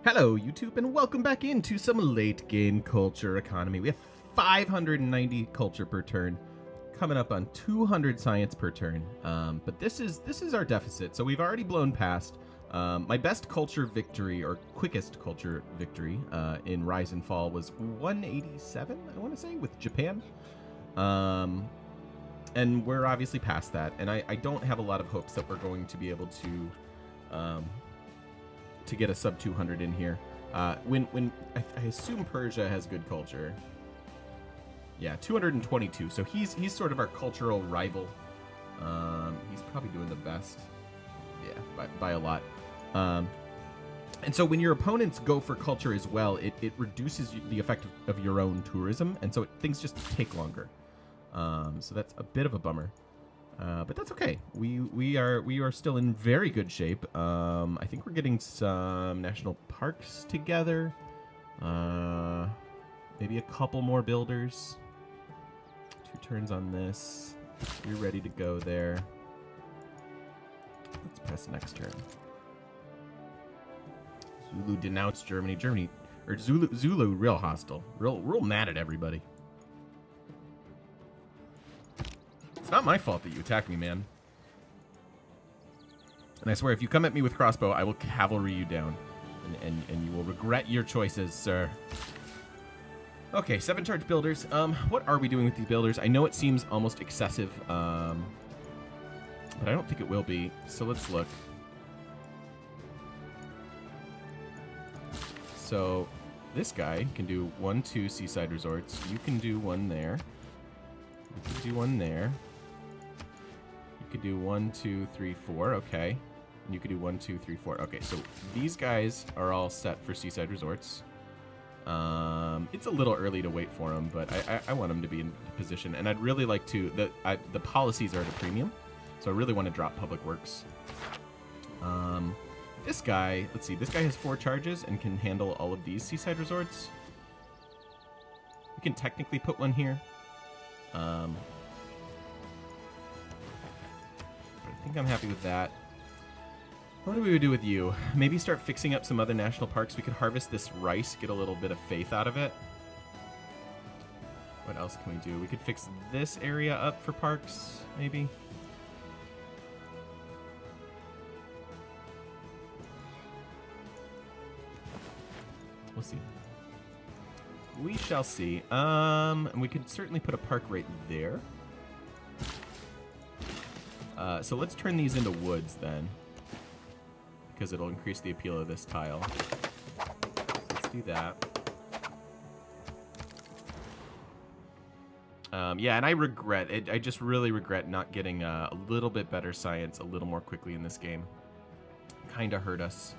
Hello YouTube and welcome back into some late game culture economy. We have 590 culture per turn, coming up on 200 science per turn. But this is our deficit, so we've already blown past. My best culture victory, or quickest culture victory, in Rise and Fall was 187, I want to say, with Japan. And we're obviously past that, and I don't have a lot of hopes that we're going to be able to get a sub 200 in here. When I assume Persia has good culture. Yeah, 222. So he's sort of our cultural rival. He's probably doing the best. Yeah, by a lot. And so when your opponents go for culture as well, it reduces the effect of your own tourism, and so things just take longer. So that's a bit of a bummer. But that's okay. We are still in very good shape. I think we're getting some national parks together. Maybe a couple more builders. 2 turns on this. You're ready to go there. Let's press next turn. Zulu denounced Germany. Zulu real hostile. Real mad at everybody. It's not my fault that you attacked me, man. And I swear, if you come at me with crossbow, I will cavalry you down. And you will regret your choices, sir. Okay, 7 charge builders. What are we doing with these builders? I know it seems almost excessive, but I don't think it will be. So let's look. So this guy can do 1, 2 seaside resorts. You can do 1 there. You can do 1 there. You could do 1, 2, 3, 4. Okay. And you could do 1, 2, 3, 4. Okay, so these guys are all set for seaside resorts. It's a little early to wait for them, but I want them to be in position, and I'd really like to. The policies are at a premium, so I really want to drop public works. This guy, let's see. This guy has 4 charges and can handle all of these seaside resorts. We can technically put 1 here. I think I'm happy with that. What do we do with you? Maybe start fixing up some other national parks. We could harvest this rice, get a little bit of faith out of it. What else can we do? We could fix this area up for parks, maybe. We'll see. We shall see. And we could certainly put a park right there. So let's turn these into woods then, because it'll increase the appeal of this tile. So let's do that. Yeah, and I regret it. I just really regret not getting a little bit better science a little more quickly in this game. Kind of hurt us.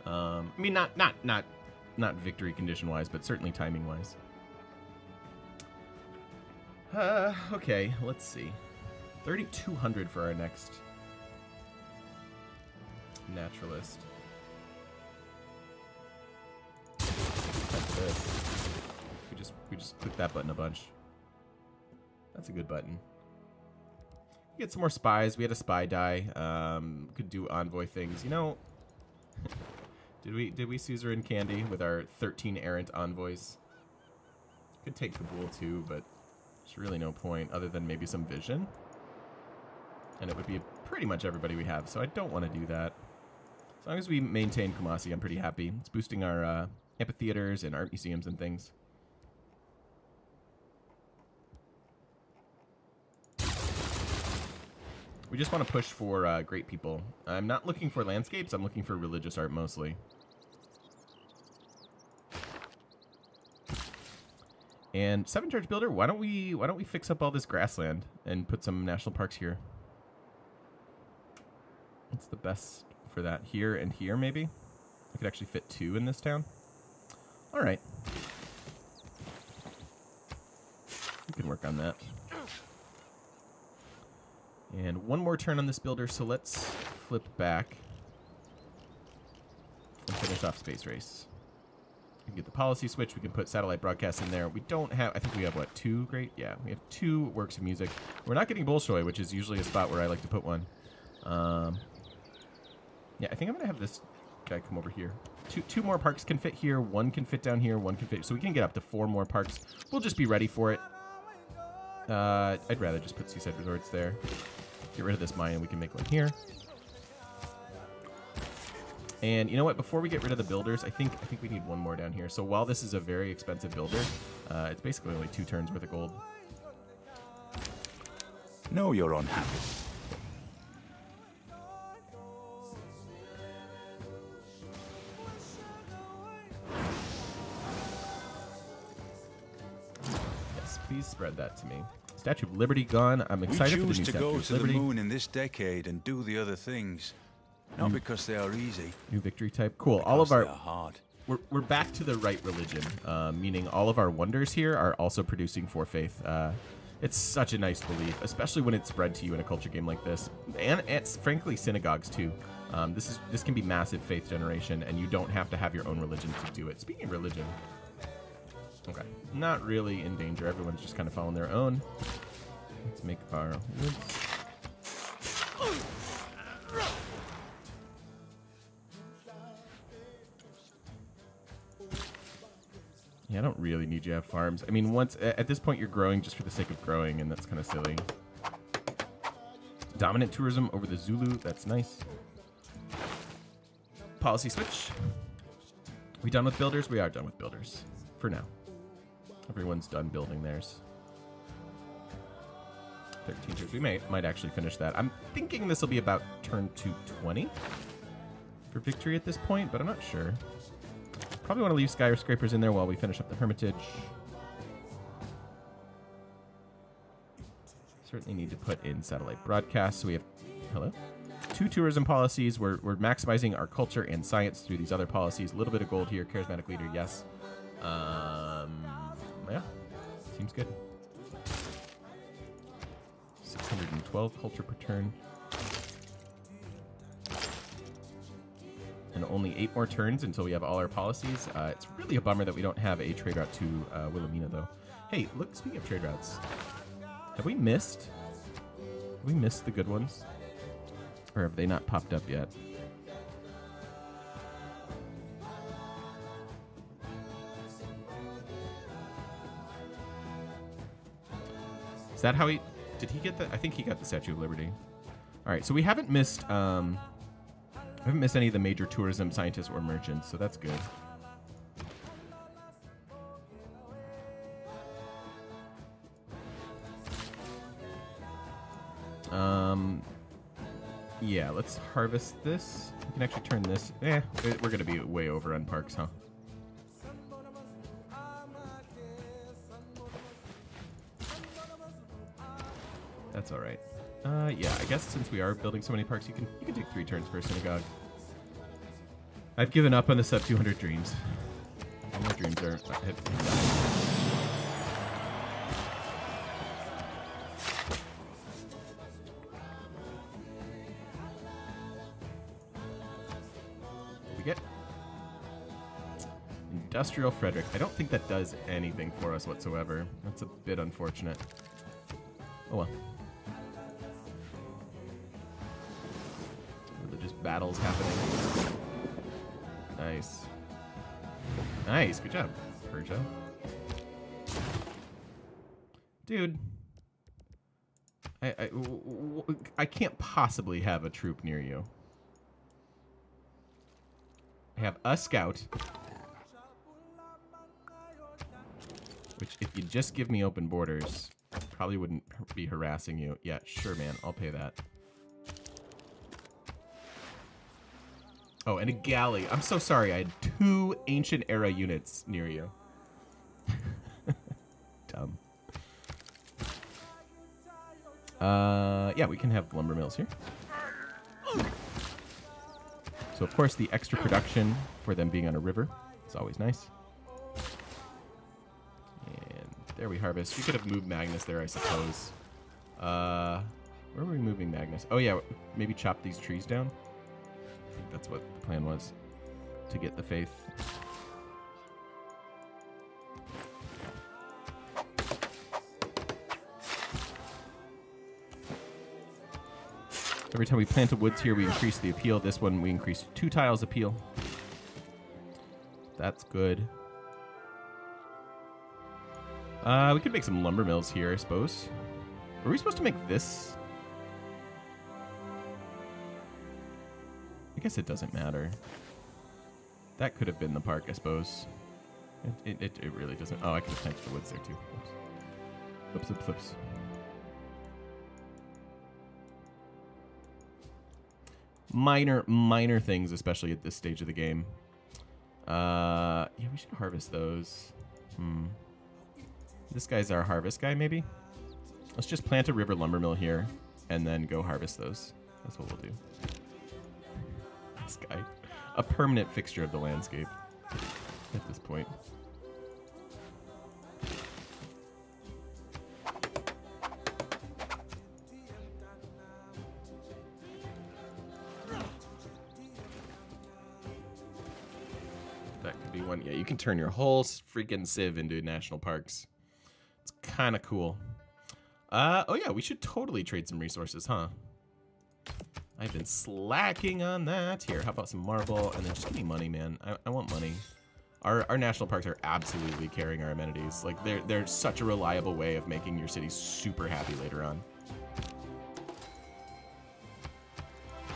I mean, not victory condition wise, but certainly timing wise. Okay, let's see. 3,200 for our next naturalist. That's this. We just click that button a bunch. That's a good button. Get some more spies. We had a spy die. Could do envoy things. You know, did we Caesar and Candy with our 13 errant envoys? Could take Kabul too, but there's really no point other than maybe some vision. And it would be pretty much everybody we have, so I don't want to do that. As long as we maintain Kumasi, I'm pretty happy. It's boosting our amphitheaters and art museums and things. We just want to push for great people. I'm not looking for landscapes, I'm looking for religious art mostly. And 7 charge builder, why don't we fix up all this grassland and put some national parks here? What's the best for that? Here and here, maybe? I could actually fit 2 in this town. All right. We can work on that. And 1 more turn on this builder, so let's flip back and finish off Space Race. We can get the policy switch. We can put satellite broadcast in there. We don't have, I think we have, what, 2 great? Yeah, we have 2 works of music. We're not getting Bolshoi, which is usually a spot where I like to put one. Yeah, I think I'm going to have this guy come over here. Two more parks can fit here. One can fit down here. One can fit. So we can get up to 4 more parks. We'll just be ready for it. I'd rather just put Seaside Resorts there. Get rid of this mine and we can make one here. And you know what? Before we get rid of the builders, I think we need one more down here. So while this is a very expensive builder, it's basically only 2 turns worth of gold. No, you're unhappy. Yes, please spread that to me. Statue of Liberty gone. I'm excited for the new Statue of Liberty. We choose to go to the moon in this decade and do the other things. Not because they are easy. New victory type. Cool. All of our... They are hard. We're back to the right religion, meaning all of our wonders here are also producing for faith. It's such a nice belief, especially when it's spread to you in a culture game like this, and it's frankly synagogues too. This can be massive faith generation, and you don't have to have your own religion to do it. Speaking of religion, okay, not really in danger. Everyone's just kind of following their own. Let's make our woods. Yeah, I don't really need you to have farms. I mean, once at this point, you're growing just for the sake of growing, and that's kind of silly. Dominant tourism over the Zulu. That's nice. Policy switch. We done with builders? We are done with builders. For now. Everyone's done building theirs. 13 turns. We might actually finish that. I'm thinking this will be about turn 220 for victory at this point, but I'm not sure. Probably want to leave skyscrapers in there while we finish up the Hermitage. Certainly need to put in satellite broadcasts. So we have, hello? 2 tourism policies. We're maximizing our culture and science through these other policies. A little bit of gold here. Charismatic leader, yes. Yeah, seems good. 612 culture per turn. And only 8 more turns until we have all our policies. It's really a bummer that we don't have a trade route to Wilhelmina, though. Hey, look, speaking of trade routes, have we missed the good ones? Or have they not popped up yet? Is that how he... Did he get the... I think he got the Statue of Liberty. All right, so we haven't missed... I haven't missed any of the major tourism scientists or merchants, so that's good. Yeah, let's harvest this. We can actually turn this. We're going to be way over on parks, huh? That's all right. Yeah, I guess since we are building so many parks, you can take 3 turns for a synagogue. I've given up on the sub 200 dreams. All my dreams are have died. We get Industrial Frederick. I don't think that does anything for us whatsoever. That's a bit unfortunate. Oh well. Religious battles happening. Nice. Nice. Good job, Persia. Dude. I can't possibly have a troop near you. I have a scout. Which, if you just give me open borders, probably wouldn't be harassing you. Yeah, sure, man. I'll pay that. Oh, and a galley. I'm so sorry. I had 2 ancient era units near you. Dumb. Yeah, we can have lumber mills here. So, of course, the extra production for them being on a river is always nice. And there we harvest. We could have moved Magnus there, I suppose. Where were we moving Magnus? Oh, yeah, maybe chop these trees down. I think that's what the plan was, to get the faith. Every time we plant a woods here, we increase the appeal. This one, we increase 2 tiles appeal. That's good. We could make some lumber mills here, I suppose. Were we supposed to make this? I guess it doesn't matter. That could have been the park, I suppose. It really doesn't. Oh, I could have tanked the woods there too. Whoops. Whoops. Minor things, especially at this stage of the game. Yeah, we should harvest those. This guy's our harvest guy, maybe? Let's just plant a river lumber mill here and then go harvest those. That's what we'll do. This guy. A permanent fixture of the landscape at this point. That could be one. Yeah, you can turn your whole freaking civ into national parks. It's kind of cool. Oh yeah, we should totally trade some resources, huh? I've been slacking on that. Here, how about some marble? And then just give me money, man. I want money. Our national parks are absolutely carrying our amenities. Like, they're such a reliable way of making your city super happy later on.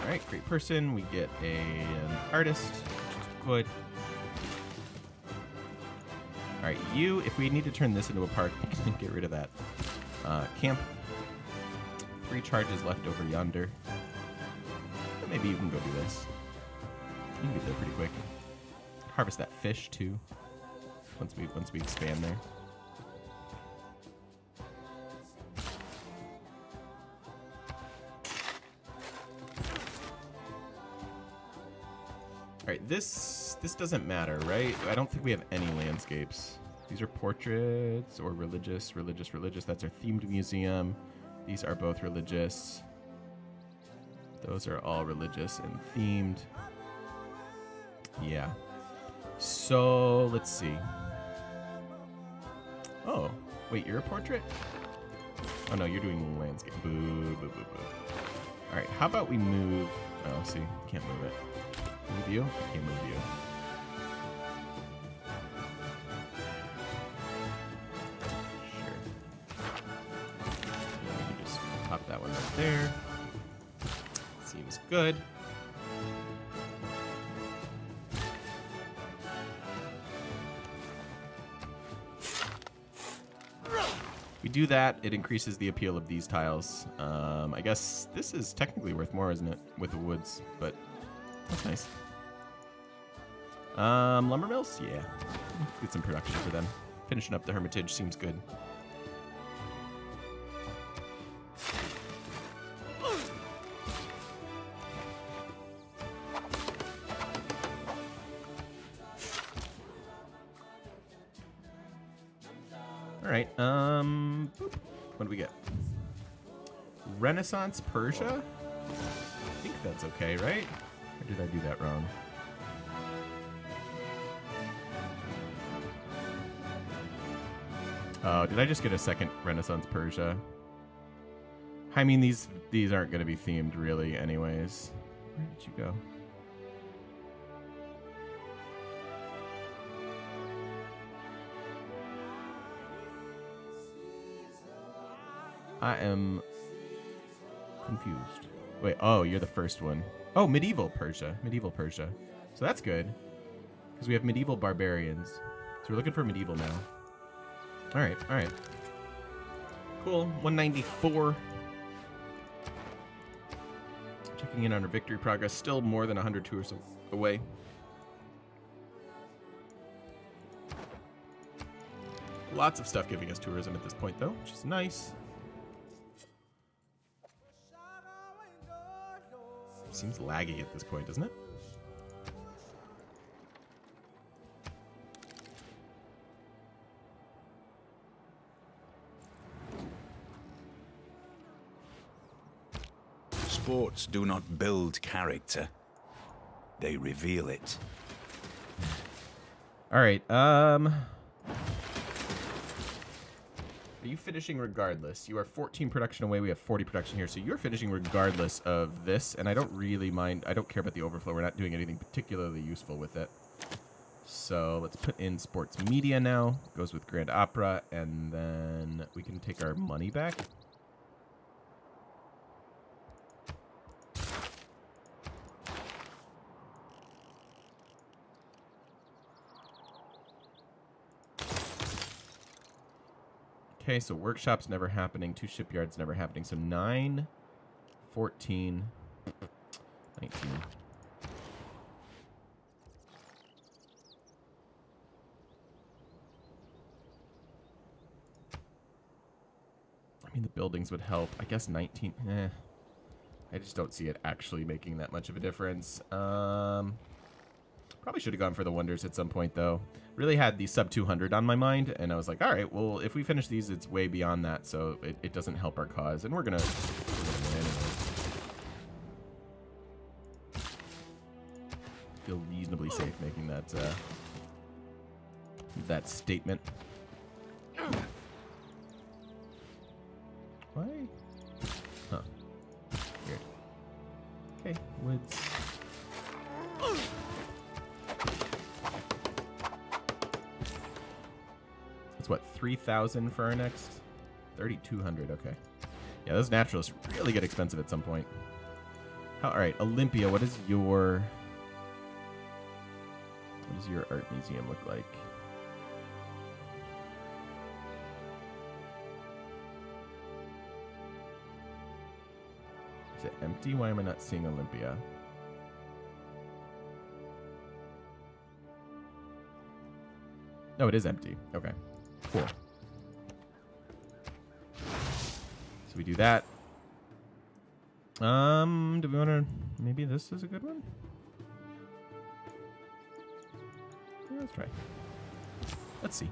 All right, great person. We get an artist, which is good. All right, you, if we need to turn this into a park, we can get rid of that. Camp. 3 charges left over yonder. But maybe you can go do this. You can get there pretty quick. Harvest that fish too. Once we expand there. All right, this doesn't matter, right? I don't think we have any landscapes. These are portraits or religious. That's our themed museum. These are both religious. Those are all religious and themed. Yeah. So let's see. Oh, wait, you're a portrait? Oh no, you're doing landscape. Boo, boo, boo, boo. All right, how about we move? Oh, see, can't move it. Move you? I can't move you. Pop that one right there. Seems good. We do that, it increases the appeal of these tiles. I guess this is technically worth more, isn't it? With the woods, but that's nice. Lumber mills? Yeah. Get some production for them. Finishing up the Hermitage seems good. All right, what do we get? Renaissance Persia? I think that's okay, right? Or did I do that wrong? Oh, did I just get a second Renaissance Persia? I mean, these aren't going to be themed really anyways. Where did you go? I am confused. Wait, oh, you're the first one. Oh, medieval Persia. Medieval Persia. So that's good. Because we have medieval barbarians. So we're looking for medieval now. Alright, alright. Cool. 194. Checking in on our victory progress. Still more than 100 tours away. Lots of stuff giving us tourism at this point, though, which is nice. Seems laggy at this point, doesn't it? Sports do not build character. They reveal it. All right, are you finishing regardless? You are 14 production away. We have 40 production here. So you're finishing regardless of this. And I don't really mind. I don't care about the overflow. We're not doing anything particularly useful with it. So let's put in sports media now. Goes with Grand Opera, and then we can take our money back. Okay, so workshops never happening. 2 shipyards never happening. So 9, 14, 19. I mean, the buildings would help. I guess 19. I just don't see it actually making that much of a difference. Probably should have gone for the wonders at some point, though. Really had the sub 200 on my mind, and I was like, all right, well, if we finish these, it's way beyond that, so it doesn't help our cause, and we're gonna win anyway. Feel reasonably safe making that that statement. Why? Huh. Weird. Okay, woods. It's what, 3,000 for our next? 3,200, okay. Yeah, those naturalists really get expensive at some point. Alright, Olympia, what does your art museum look like? Is it empty? Why am I not seeing Olympia? No, it is empty. Okay. Cool. So we do that. Do we want to... Maybe this is a good one? Yeah, let's try. Let's see.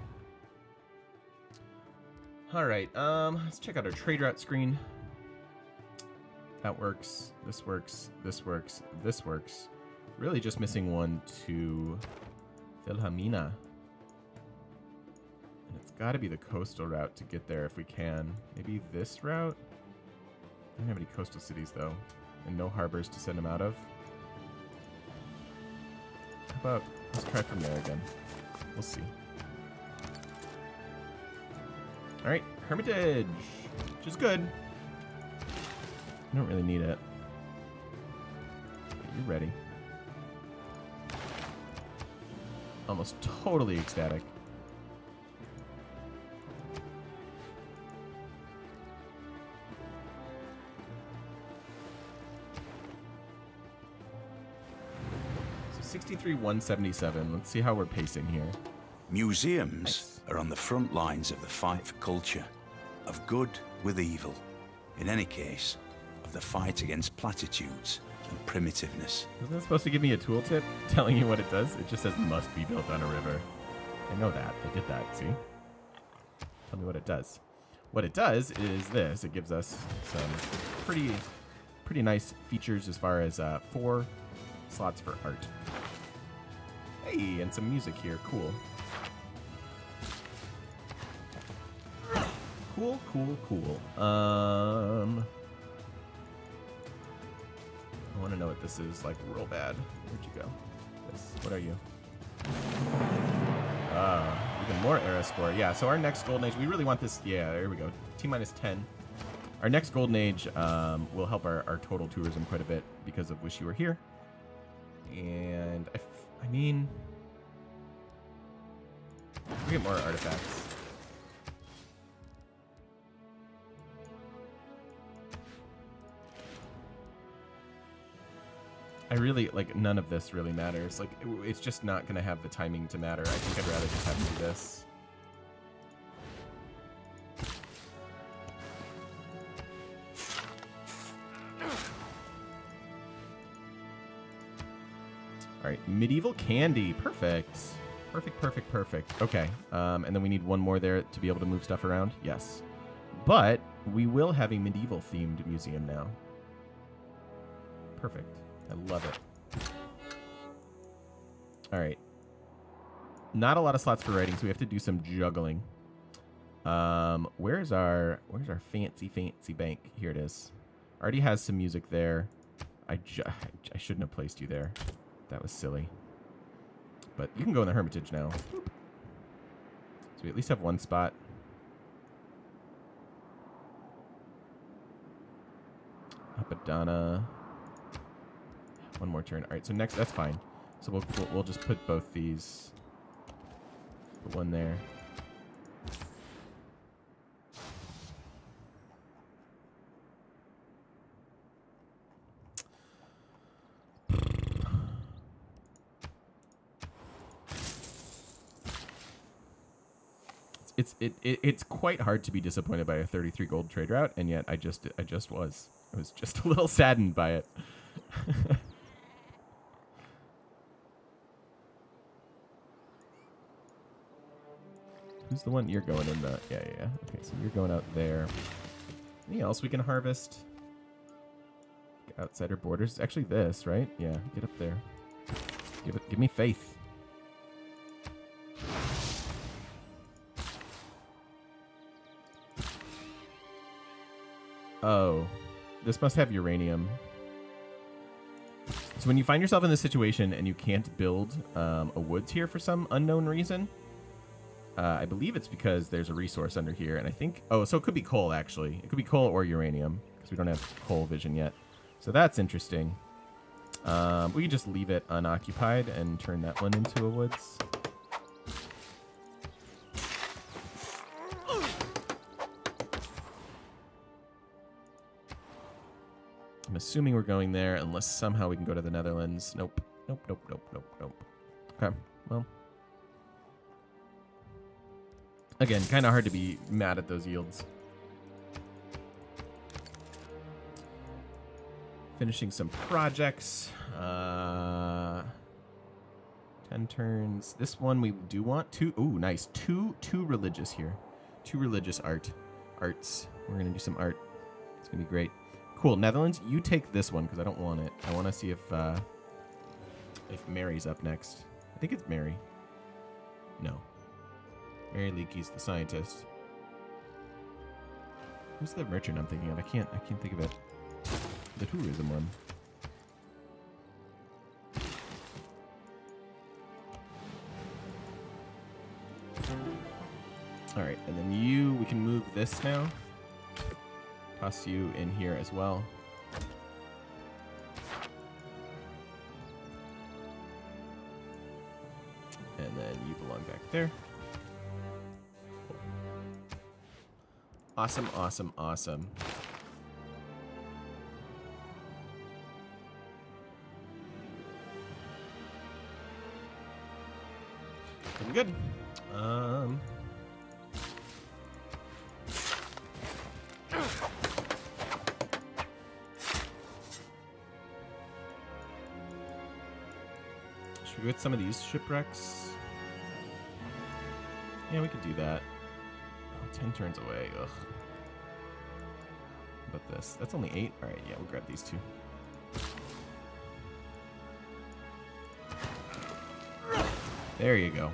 Alright, let's check out our trade route screen. That works. This works. This works. This works. Really just missing one to Wilhelmina. And it's got to be the coastal route to get there if we can. Maybe this route? I don't have any coastal cities, though. And no harbors to send them out of. How about... Let's try from there again. We'll see. Alright, Hermitage! Which is good. I don't really need it. Okay, you're ready. Almost totally ecstatic. So 63,177. Let's see how we're pacing here. Museums are on the front lines of the fight for culture, of good with evil. In any case, of the fight against platitudes and primitiveness. Isn't it supposed to give me a tooltip telling you what it does? It just says must be built on a river. I know that. I did that, see? Tell me what it does. What it does is this. It gives us some pretty nice features as far as 4 slots for art. Hey, and some music here. Cool. Cool, cool, cool. I want to know what this is, like, real bad. Where'd you go? This. What are you? Even more era score. Yeah, so our next Golden Age, we really want this. Yeah, there we go. T-minus 10. Our next Golden Age will help our total tourism quite a bit because of Wish You Were Here. And, I mean... we get more artifacts. I really, like, none of this really matters. Like, it's just not going to have the timing to matter. I think I'd rather just have to do this. All right, medieval candy. Perfect. Perfect, perfect, perfect. Okay, and then we need one more there to be able to move stuff around. Yes. But we will have a medieval-themed museum now. Perfect. I love it. All right. Not a lot of slots for writing, so we have to do some juggling. Where's our fancy bank? Here it is. Already has some music there. I shouldn't have placed you there. That was silly. But you can go in the Hermitage now. So we at least have one spot. Apadana. One more turn. All right, so next, that's fine. So we'll just put both these. Put one there. It's quite hard to be disappointed by a 33 gold trade route, and yet I just was. I was just a little saddened by it. Who's the one you're going in the? Yeah. Okay, so you're going out there. Anything else we can harvest? Outsider borders. Actually, this, right? Yeah, get up there. Give me faith. Oh, this must have uranium. So when you find yourself in this situation and you can't build a woods here for some unknown reason, I believe it's because there's a resource under here, and I think... Oh, so it could be coal, actually. It could be coal or uranium, because we don't have coal vision yet. So that's interesting. We can just leave it unoccupied and turn that one into a woods. I'm assuming we're going there unless somehow we can go to the Netherlands. Nope. Okay, well. Again, kind of hard to be mad at those yields. Finishing some projects. 10 turns. This one we do want two. Ooh, nice. Two religious here. 2 religious arts. We're going to do some art. It's going to be great. Cool. Netherlands, you take this one because I don't want it. I want to see if Mary's up next. I think it's Mary. No. Mary Leakey's the scientist. Who's the merchant I'm thinking of? I can't think of it. The tourism one. Alright, and then we can move this now. Toss you in here as well. And then you belong back there. Awesome. Looking good. Should we go with some of these shipwrecks? Yeah, we could do that. 10 turns away. Ugh. How about this? That's only 8. Alright, yeah, we'll grab these 2. There you go.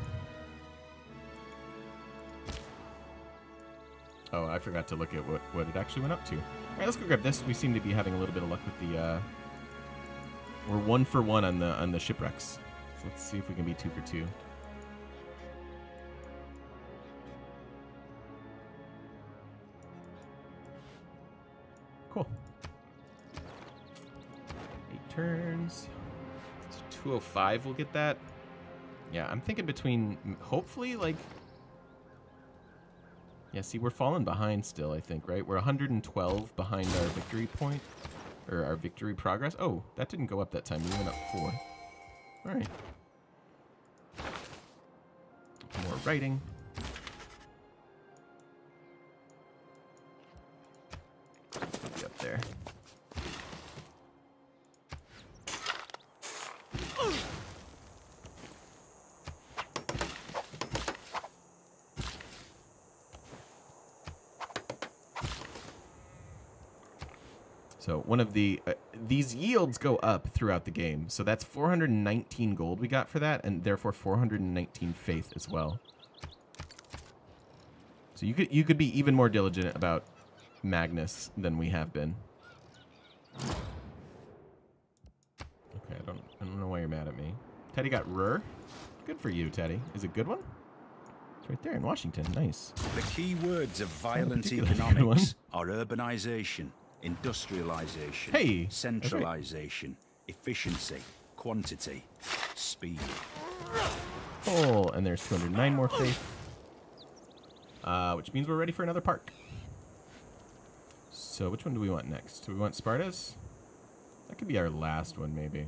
Oh, I forgot to look at what it actually went up to. Alright, let's go grab this. We seem to be having a little bit of luck with the... We're 1 for 1 on the shipwrecks. So let's see if we can be 2 for 2. Cool. 8 turns. So 205 we'll get that. Yeah, I'm thinking between, hopefully, like... Yeah, see, we're falling behind still, I think, right? We're 112 behind our victory point. Or our victory progress. Oh, that didn't go up that time. We went up 4. Alright. More writing. Be up there. So one of the these yields go up throughout the game. So that's 419 gold we got for that, and therefore 419 faith as well. So you could be even more diligent about Magnus than we have been. Okay, I don't know why you're mad at me. Teddy got Rur. Good for you, Teddy. Is it a good one? It's right there in Washington. Nice. The key words of violent particularly good economics are urbanization, industrialization, Hey, centralization, efficiency, quantity, speed. Oh, and there's 209 more faith. Which means we're ready for another park. So which one do we want next? Do we want Sparta's? That could be our last one, maybe.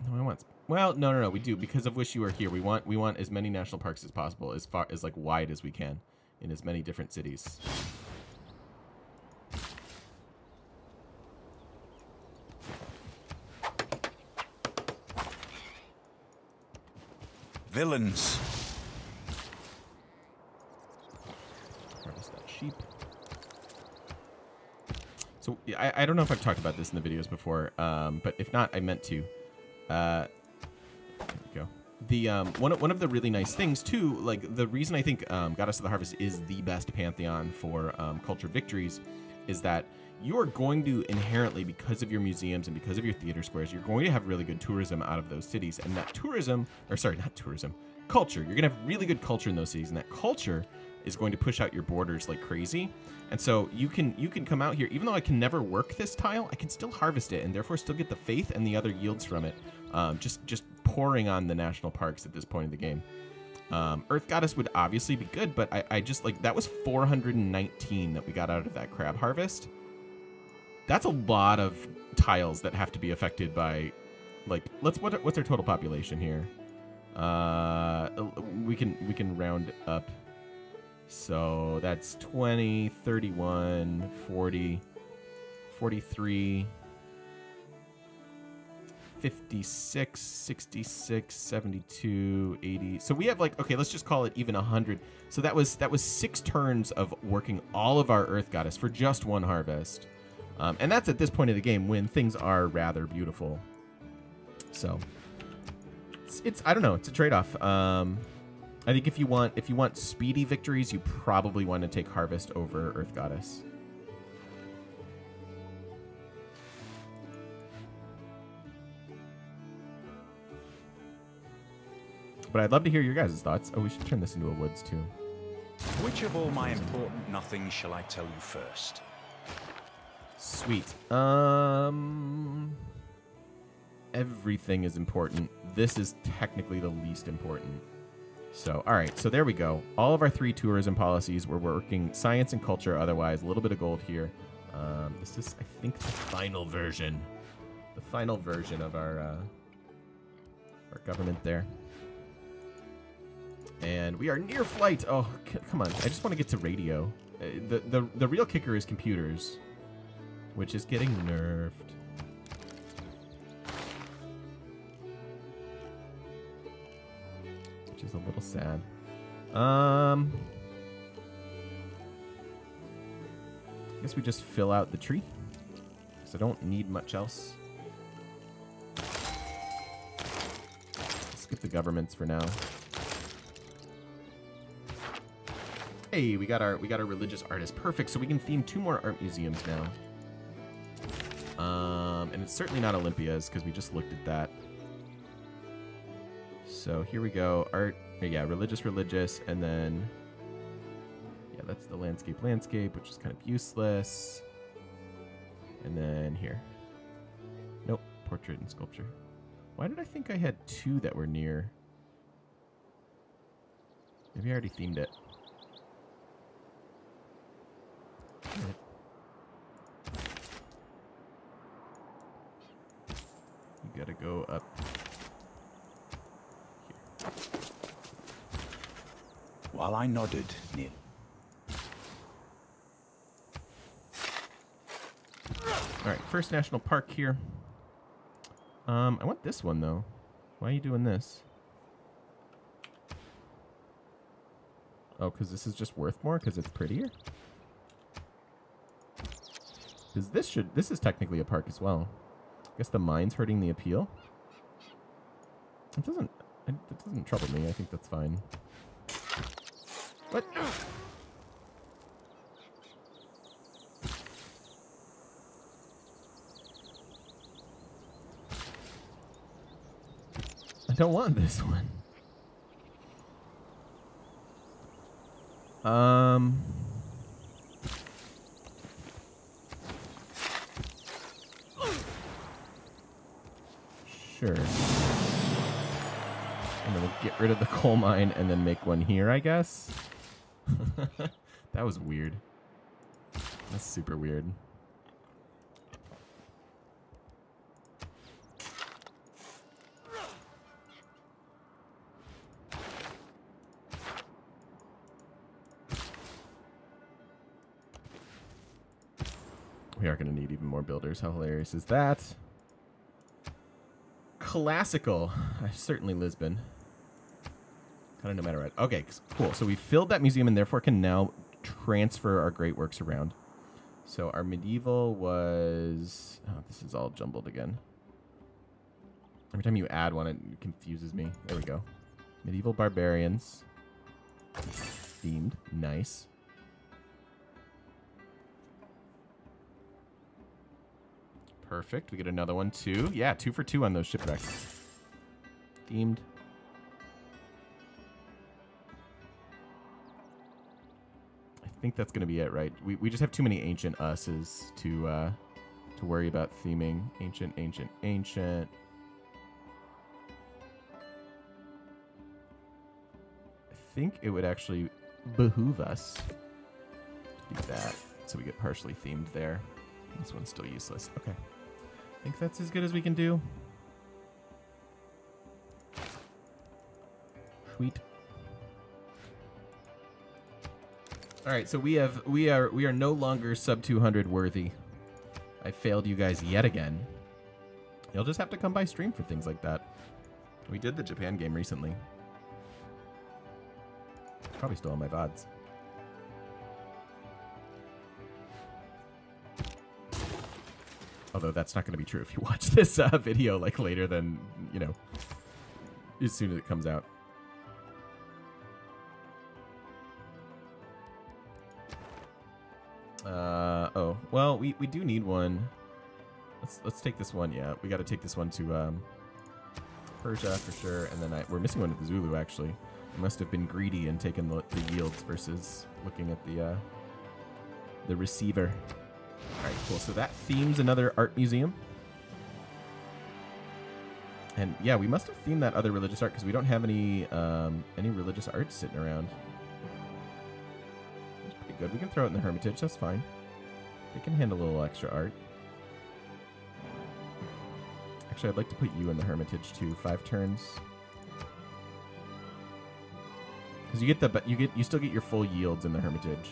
No, I want... Well, no. We do, because of Wish You Were Here. We want as many national parks as possible, as far as, like, wide as we can, in as many different cities. Villains. Harvest that sheep. So I don't know if I've talked about this in the videos before, but if not, I meant to. There we go. The one of the really nice things too, like the reason I think Goddess of the Harvest is the best pantheon for culture victories, is that you are going to inherently, because of your museums and because of your theater squares, you're going to have really good tourism out of those cities, and that tourism, or sorry, not tourism, culture. You're gonna have really good culture in those cities, and that culture is going to push out your borders like crazy. And so you can come out here, even though I can never work this tile, I can still harvest it and therefore still get the faith and the other yields from it. Just pouring on the national parks at this point in the game. Earth Goddess would obviously be good, but I just like, that was 419 that we got out of that crab harvest. That's a lot of tiles that have to be affected by, like, what's our total population here? We can round up. So that's 20, 31, 40, 43, 56, 66, 72, 80. So we have, like, okay, let's just call it even 100. So that was 6 turns of working all of our Earth Goddess for just one harvest. And that's at this point of the game when things are rather beautiful. So it's I don't know, it's a trade-off. I think if you want speedy victories, you probably want to take Harvest over Earth Goddess. But I'd love to hear your guys' thoughts. Oh, we should turn this into a woods too. Which of all my important nothings shall I tell you first? Sweet. Everything is important. This is technically the least important. So, all right. So there we go. All of our 3 tourism policies. We're working science and culture. Otherwise, a little bit of gold here. This is, I think, the final version. The final version of our government there. And we are near flight. Oh, come on. I just want to get to radio. The real kicker is computers, which is getting nerfed. Which is a little sad. I guess we just fill out the tree, because I don't need much else. Skip the governments for now. Hey, we got our religious artist. Perfect. So we can theme 2 more art museums now. And it's certainly not Olympia's, because we just looked at that. So here we go. Art, yeah, religious, and then, yeah, that's the landscape, which is kind of useless. And then here. Nope, portrait and sculpture. Why did I think I had 2 that were near? Maybe I already themed it. Right. You gotta go up here. While I nodded, Neil. Alright, first national park here. I want this one, though. Why are you doing this? Oh, because this is just worth more? Because it's prettier? Because this is technically a park as well. I guess the mine's hurting the appeal. It doesn't trouble me. I think that's fine. What? don't want this one. Sure. And then we'll get rid of the coal mine and then make one here, I guess. That was weird. That's super weird. We are going to need even more builders. How hilarious is that? Classical. Certainly Lisbon. Kind of no matter what. Okay, cool. So we filled that museum and therefore can now transfer our great works around. So our medieval was... Oh, this is all jumbled again. Every time you add one, it confuses me. There we go. Medieval barbarians. Themed. Nice. Perfect. We get another one, too. Yeah, 2 for 2 on those shipwrecks. Themed. I think that's going to be it, right? We just have too many ancient us's to worry about theming. Ancient, ancient, ancient. I think it would actually behoove us to do that. So we get partially themed there. This one's still useless. Okay. I think that's as good as we can do. Sweet. All right, so we are no longer sub 200 worthy. I failed you guys yet again. You'll just have to come by stream for things like that. We did the Japan game recently. Probably still on my VODs. Although that's not going to be true if you watch this video like later than, you know, as soon as it comes out. Oh, well, we do need one. Let's take this one. Yeah, we got to take this one to Persia for sure. And then we're missing one to the Zulu, actually. I must have been greedy and taken the yields versus looking at the receiver. All right, cool. So that themes another art museum. And yeah, we must have themed that other religious art because we don't have any religious art sitting around. That's pretty good. We can throw it in the Hermitage. That's fine. They can handle a little extra art. Actually, I'd like to put you in the Hermitage too. 5 turns. Because you still get your full yields in the Hermitage.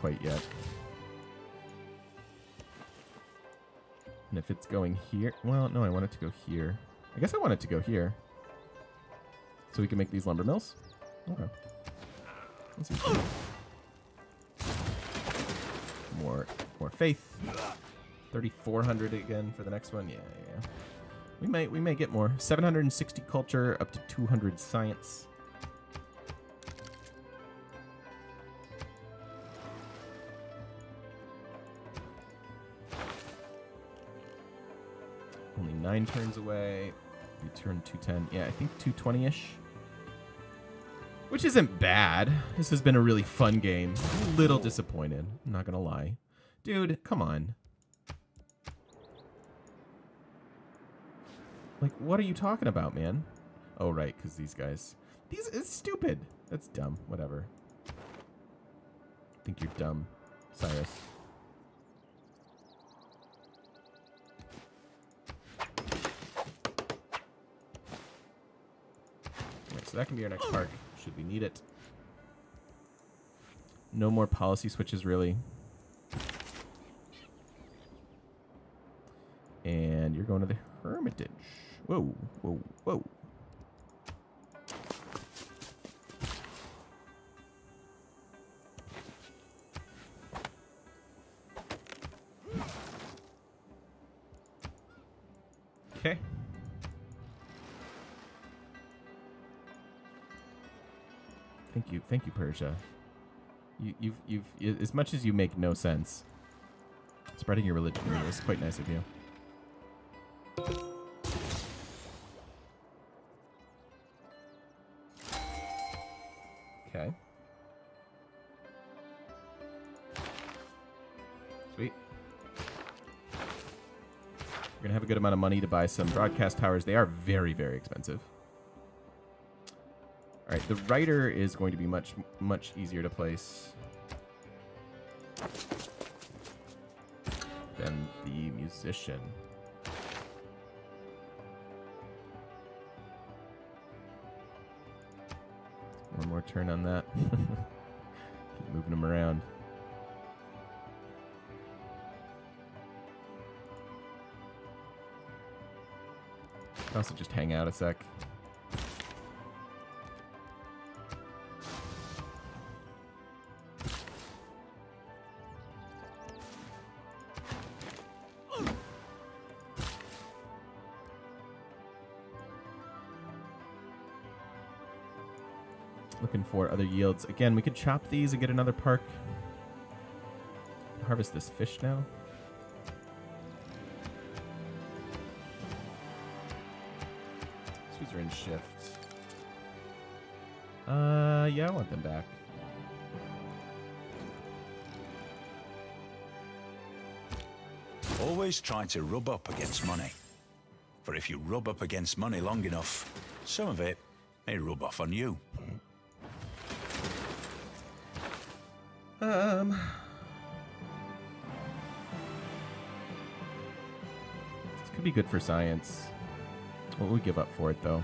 Quite yet. And if it's going here, well, no, I want it to go here. I guess I want it to go here. So we can make these lumber mills. Okay. Let's see. More faith. 3,400 again for the next one. Yeah. We may get more. 760 culture up to 200 science. Only 9 turns away. We turn 210. Yeah, I think 220-ish. Which isn't bad. This has been a really fun game. I'm a little disappointed. I'm not gonna lie. Dude, come on. Like, what are you talking about, man? Oh, right, because these guys... It's stupid. That's dumb. Whatever. I think you're dumb, Cyrus. So that can be our next park, should we need it. No more policy switches, really. And you're going to the Hermitage. Whoa, whoa, whoa. Okay. Thank you, Persia. You've as much as you make no sense. Spreading your religion to me is quite nice of you. Okay. Sweet. We're gonna have a good amount of money to buy some broadcast towers. They are very, very expensive. All right, the writer is going to be much easier to place than the musician. One more turn on that. Keep moving them around. I can also just hang out a sec. Looking for other yields. Again, we could chop these and get another park. Harvest this fish now. These are in shift. Yeah, I want them back. Always try to rub up against money. For if you rub up against money long enough, some of it may rub off on you. This could be good for science. What would we give up for it, though?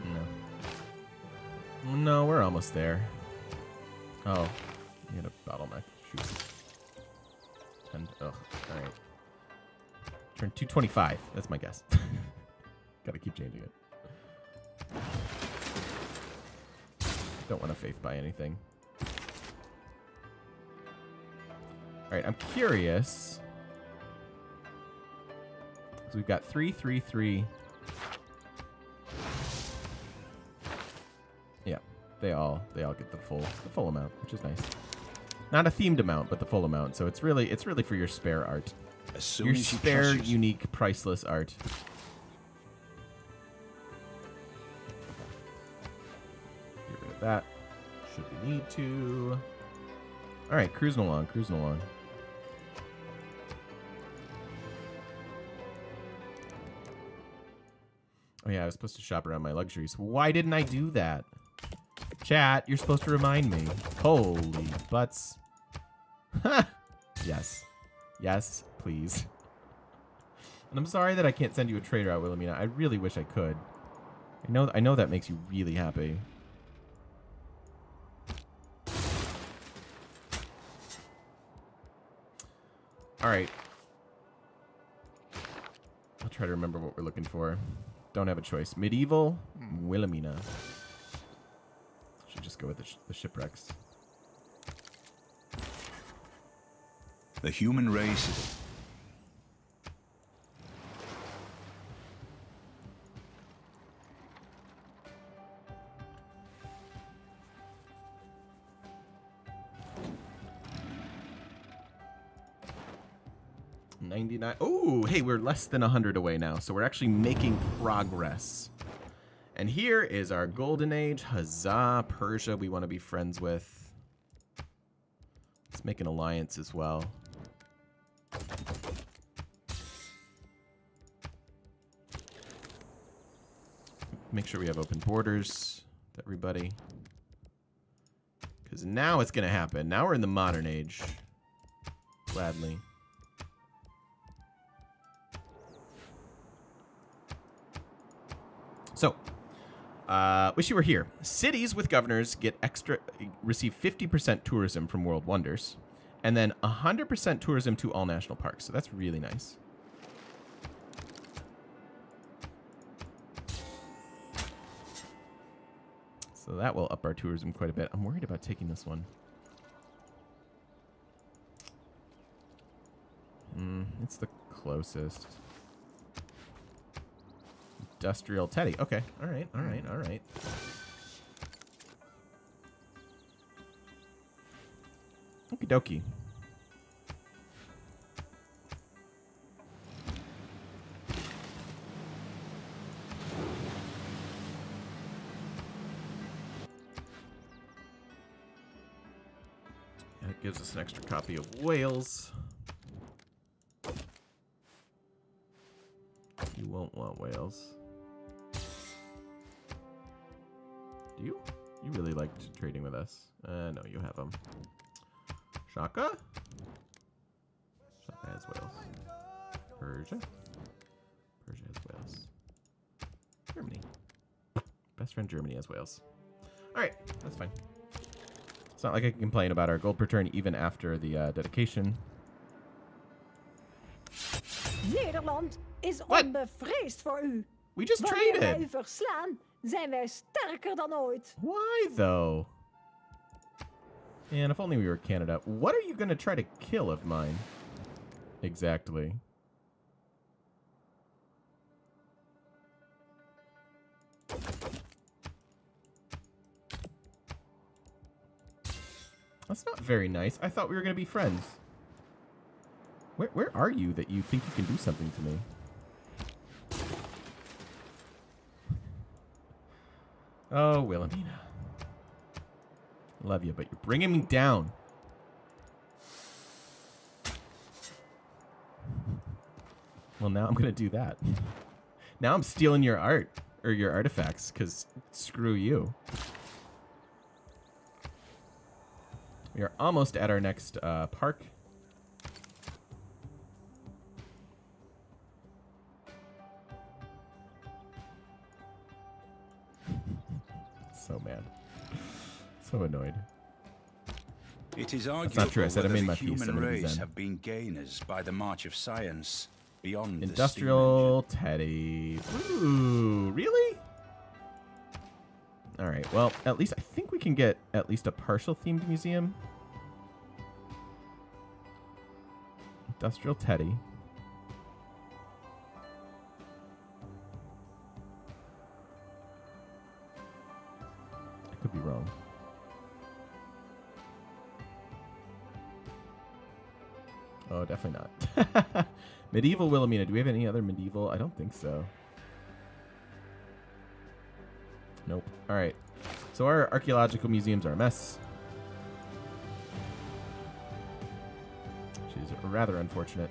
No. No, we're almost there. Oh, you had a bottleneck. Shoot. 10. Ugh. All right. Turn 225. That's my guess. Gotta keep changing it. Don't want to faith buy anything. Alright, I'm curious. So we've got 3, 3, 3. Yeah, they all get the full amount, which is nice. Not a themed amount, but the full amount. So it's really for your spare art. As soon Your as you spare, trust unique, priceless art. Get rid of that. Should we need to. Alright, cruising along, cruising along. Oh yeah, I was supposed to shop around my luxuries. Why didn't I do that? Chat, you're supposed to remind me. Holy butts. Yes. Yes, please. And I'm sorry that I can't send you a trader out, Wilhelmina. I really wish I could. I know that makes you really happy. Alright. I'll try to remember what we're looking for. Don't have a choice. Medieval Wilhelmina. Should just go with the shipwrecks. the human race. Oh, hey, we're less than 100 away now, so we're actually making progress. And here is our golden age. Huzzah, Persia we want to be friends with. Let's make an alliance as well. Make sure we have open borders with everybody. Because now it's going to happen. Now we're in the modern age. Gladly. So, wish you were here. Cities with governors receive 50% tourism from World Wonders, and then 100% tourism to all national parks. So that's really nice. So that will up our tourism quite a bit. I'm worried about taking this one. It's the closest. Industrial Teddy. Okay. All right. All right. All right. Okie dokie. That gives us an extra copy of Wales. You won't want Wales. Do you? You really liked trading with us. No, you have them. Shaka? Shaka has Wales. Persia? Persia has Wales. Germany. Best friend Germany has Wales. Alright, that's fine. It's not like I can complain about our gold per turn even after the dedication. Nederland is What? onbevreesd voor u. We just Wanneer wij traded! u verslaan, zijn wij sterker dan ooit. Why, though? And if only we were Canada. What are you going to try to kill of mine? Exactly. That's not very nice. I thought we were going to be friends. Where are you that you think you can do something to me? Oh, Wilhelmina. Love you, but you're bringing me down. Well, now I'm going to do that. Now I'm stealing your art, or your artifacts, because screw you. We are almost at our next park. So mad. So annoyed. It is That's not true. I arguable said I whether made the my peace. human I'm gonna be race zen. have been gainers by the march of science beyond Industrial Teddy. Ooh, really? All right. Well, at least I think we can get at least a partial themed museum. Industrial Teddy. I could be wrong. Oh, definitely not. Medieval Wilhelmina. Do we have any other medieval? I don't think so. Nope. All right. So our archaeological museums are a mess. Which is rather unfortunate.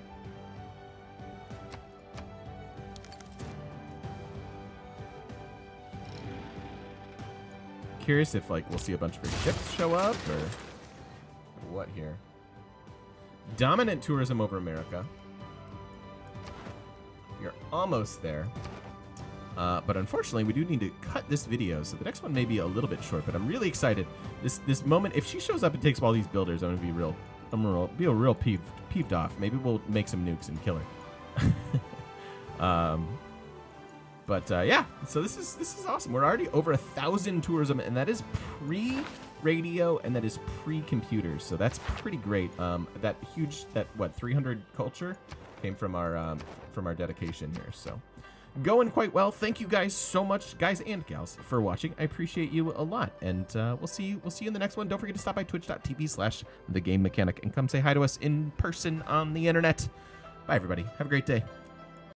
Curious if, like, we'll see a bunch of big ships show up, or what here? Dominant tourism over America. We're almost there. But unfortunately, we do need to cut this video, so the next one may be a little bit short. But I'm really excited. This moment, if she shows up and takes all these builders, I'm gonna be real peeved off. Maybe we'll make some nukes and kill her. Yeah. So this is awesome. We're already over 1,000 tourism, and that is pre-radio and that is pre-computers. So that's pretty great. That 300 culture came from our dedication here. So. Going quite well. Thank you guys so much, guys and gals, for watching. I appreciate you a lot, and we'll see you in the next one. Don't forget to stop by twitch.tv/thegamemechanic and come say hi to us in person on the internet. Bye, everybody. Have a great day.